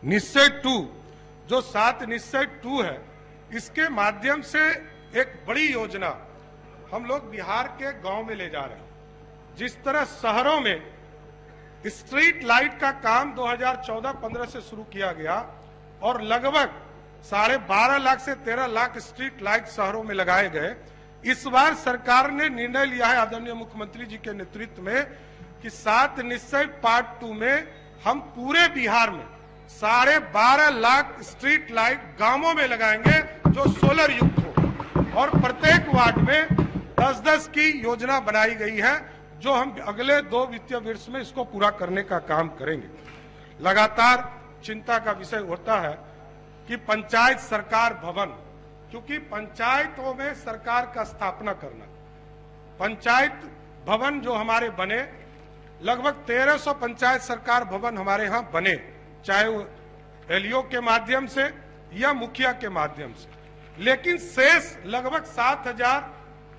निश्चय 2, जो 7 निश्चय 2 है, इसके माध्यम से एक बड़ी योजना हम लोग बिहार के गांव में ले जा रहे हैं। जिस तरह शहरों में स्ट्रीट लाइट का काम 2014-15 से शुरू किया गया और लगभग 12.5 लाख से 13 लाख स्ट्रीट लाइट शहरों में लगाए गए, इस बार सरकार ने निर्णय लिया है आदरणीय मुख्यमंत्री जी के नेतृत्व में कि 7 निश्चय पार्ट 2 में हम पूरे बिहार में 12.5 लाख स्ट्रीट लाइट गांवों में लगाएंगे जो सोलर युक्त हो, और प्रत्येक वार्ड में 10-10 की योजना बनाई गई है जो हम अगले 2 वित्तीय वर्ष में इसको पूरा करने का काम करेंगे। लगातार चिंता का विषय होता है कि पंचायत सरकार भवन, क्योंकि पंचायतों में सरकार का स्थापना करना, पंचायत भवन जो हमारे बने, लगभग 1300 पंचायत सरकार भवन हमारे यहाँ बने, चाहे वो एलईओ के माध्यम से या मुखिया के माध्यम से, लेकिन शेष लगभग 7000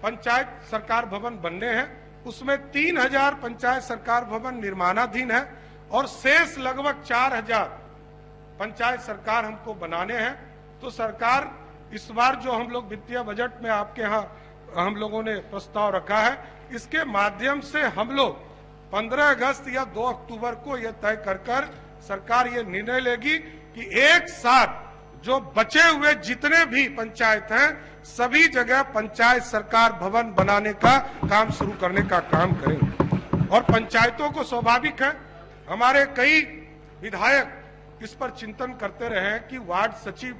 पंचायत सरकार भवन बनने हैं। उसमें 3000 पंचायत सरकार भवन निर्माणाधीन है और शेष लगभग 4000 पंचायत सरकार हमको बनाने हैं। तो सरकार इस बार जो हम लोग वित्तीय बजट में आपके यहाँ हम लोगों ने प्रस्ताव रखा है, इसके माध्यम से हम लोग 15 अगस्त या 2 अक्टूबर को यह तय कर सरकार ये निर्णय लेगी कि एक साथ जो बचे हुए जितने भी पंचायत हैं सभी जगह पंचायत सरकार भवन बनाने का काम शुरू करने का काम करेंगे। और पंचायतों को स्वाभाविक है, हमारे कई विधायक इस पर चिंतन करते रहे हैं कि वार्ड सचिव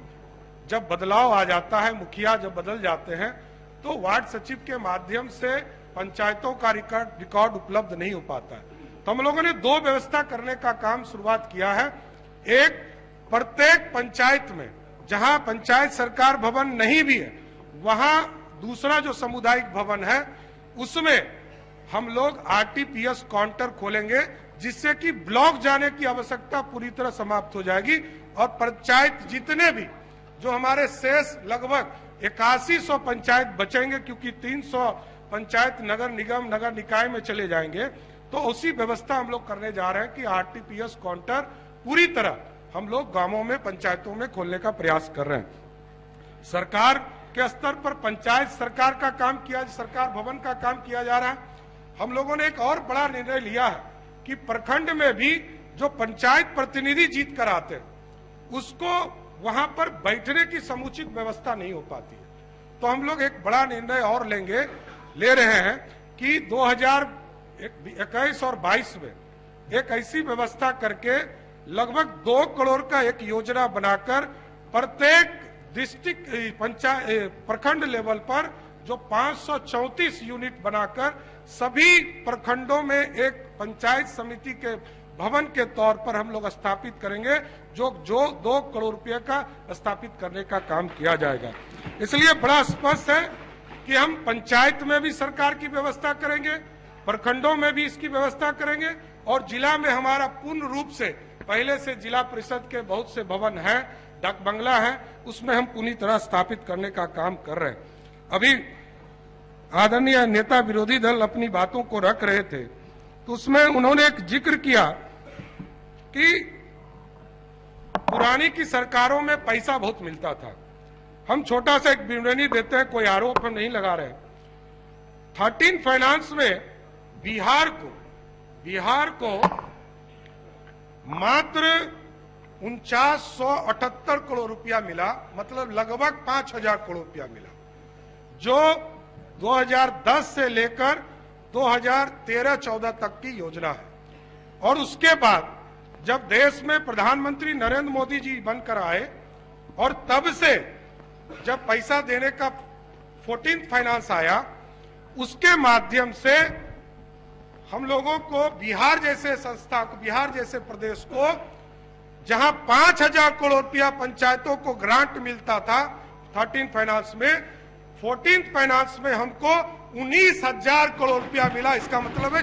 जब बदलाव आ जाता है, मुखिया जब बदल जाते हैं, तो वार्ड सचिव के माध्यम से पंचायतों का रिकॉर्ड उपलब्ध नहीं हो पाता है। तो हम लोगों ने 2 व्यवस्था करने का काम शुरुआत किया है। एक, प्रत्येक पंचायत में जहां पंचायत सरकार भवन नहीं भी है, वहां दूसरा जो सामुदायिक भवन है उसमें हम लोग आरटीपीएस काउंटर खोलेंगे, जिससे कि ब्लॉक जाने की आवश्यकता पूरी तरह समाप्त हो जाएगी। और पंचायत जितने भी जो हमारे शेष लगभग 8100 पंचायत बचेंगे, क्योंकि 300 पंचायत नगर निगम नगर निकाय में चले जाएंगे, तो उसी व्यवस्था हम लोग करने जा रहे हैं कि आरटीपीएस काउंटर पूरी तरह हम लोग गांवों में पंचायतों में खोलने का प्रयास कर रहे हैं। सरकार के स्तर पर पंचायत सरकार का काम किया, सरकार भवन का काम किया जा रहा है। हम लोगों ने एक और बड़ा निर्णय लिया है कि प्रखंड में भी जो पंचायत प्रतिनिधि जीत कर आते हैं, उसको वहां पर बैठने की समुचित व्यवस्था नहीं हो पाती है। तो हम लोग एक बड़ा निर्णय और ले रहे हैं कि 2021 और 22 में एक ऐसी व्यवस्था करके लगभग 2 करोड़ का एक योजना बनाकर प्रत्येक डिस्ट्रिक्ट प्रखंड लेवल पर जो 534 यूनिट बनाकर सभी प्रखंडों में एक पंचायत समिति के भवन के तौर पर हम लोग स्थापित करेंगे, जो 2 करोड़ रुपए का स्थापित करने का काम किया जाएगा। इसलिए बड़ा स्पष्ट है कि हम पंचायत में भी सरकार की व्यवस्था करेंगे, प्रखंडों में भी इसकी व्यवस्था करेंगे, और जिला में हमारा पूर्ण रूप से पहले से जिला परिषद के बहुत से भवन हैं, डाक बंगला है, उसमें हम पूरी तरह स्थापित करने का काम कर रहे हैं। अभी आदरणीय नेता विरोधी दल अपनी बातों को रख रहे थे, तो उसमें उन्होंने एक जिक्र किया कि पुरानी की सरकारों में पैसा बहुत मिलता था। हम छोटा सा एक विवरणी देते हैं, कोई आरोप हम नहीं लगा रहे। 13 फाइनेंस में बिहार को मात्र 4978 करोड़ रुपया मिला, मतलब लगभग 5000 करोड़ रुपया मिला, जो 2010 से लेकर 2013-14 तक की योजना है। और उसके बाद जब देश में प्रधानमंत्री नरेंद्र मोदी जी बनकर आए और तब से जब पैसा देने का 14th फाइनेंस आया, उसके माध्यम से हम लोगों को बिहार जैसे संस्था को, बिहार जैसे प्रदेश को, जहां 5000 करोड़ रुपया पंचायतों को ग्रांट मिलता था 13th फाइनेंस में, 14th फाइनेंस में हमको 19000 करोड़ रुपया मिला। इसका मतलब है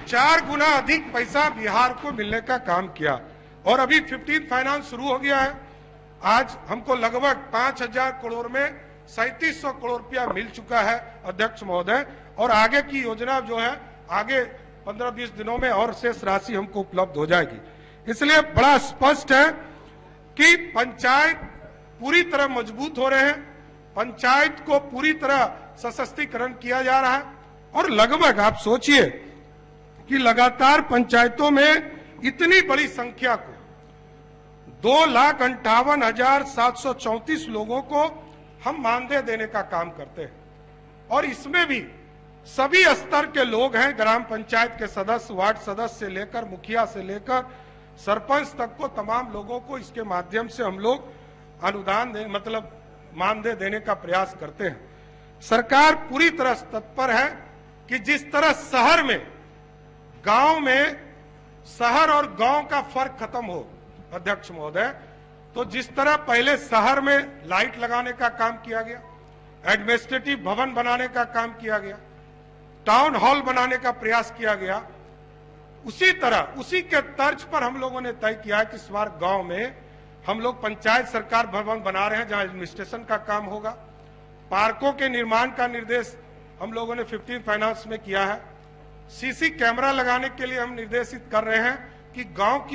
4 गुना अधिक पैसा बिहार को मिलने का काम किया। और अभी 15th फाइनेंस शुरू हो गया है। आज हमको लगभग 5000 करोड़ में 3700 करोड़ रुपया मिल चुका है अध्यक्ष महोदय, और आगे की योजना जो है आगे 15-20 दिनों में और शेष राशि हमको उपलब्ध हो जाएगी। इसलिए बड़ा स्पष्ट है कि पंचायत पूरी तरह मजबूत हो रहे हैं, पंचायत को पूरी तरह सशक्तिकरण किया जा रहा है और लगभग आप सोचिए कि लगातार पंचायतों में इतनी बड़ी संख्या को 2,58,734 लोगों को हम मानदेय देने का काम करते हैं और इसमें भी सभी स्तर के लोग हैं, ग्राम पंचायत के सदस्य, वार्ड सदस्य से लेकर मुखिया से लेकर सरपंच तक को, तमाम लोगों को इसके माध्यम से हम लोग अनुदान मतलब मानदेय देने का प्रयास करते हैं। सरकार पूरी तरह तत्पर है कि जिस तरह शहर में, गांव में, शहर और गांव का फर्क खत्म हो अध्यक्ष महोदय, तो जिस तरह पहले शहर में लाइट लगाने का काम किया गया, एडमिनिस्ट्रेटिव भवन बनाने का काम किया गया, टाउन हॉल बनाने का प्रयास किया गया, उसी तरह उसी के तर्ज पर हम लोगों ने तय किया है कि इस बार गांव में हम लोग पंचायत सरकार भवन बना रहे हैं जहां एडमिनिस्ट्रेशन का काम होगा। पार्कों के निर्माण का निर्देश हम लोगों ने 15 फाइनेंस में किया है। सीसी कैमरा लगाने के लिए हम निर्देशित कर रहे हैं कि गांव की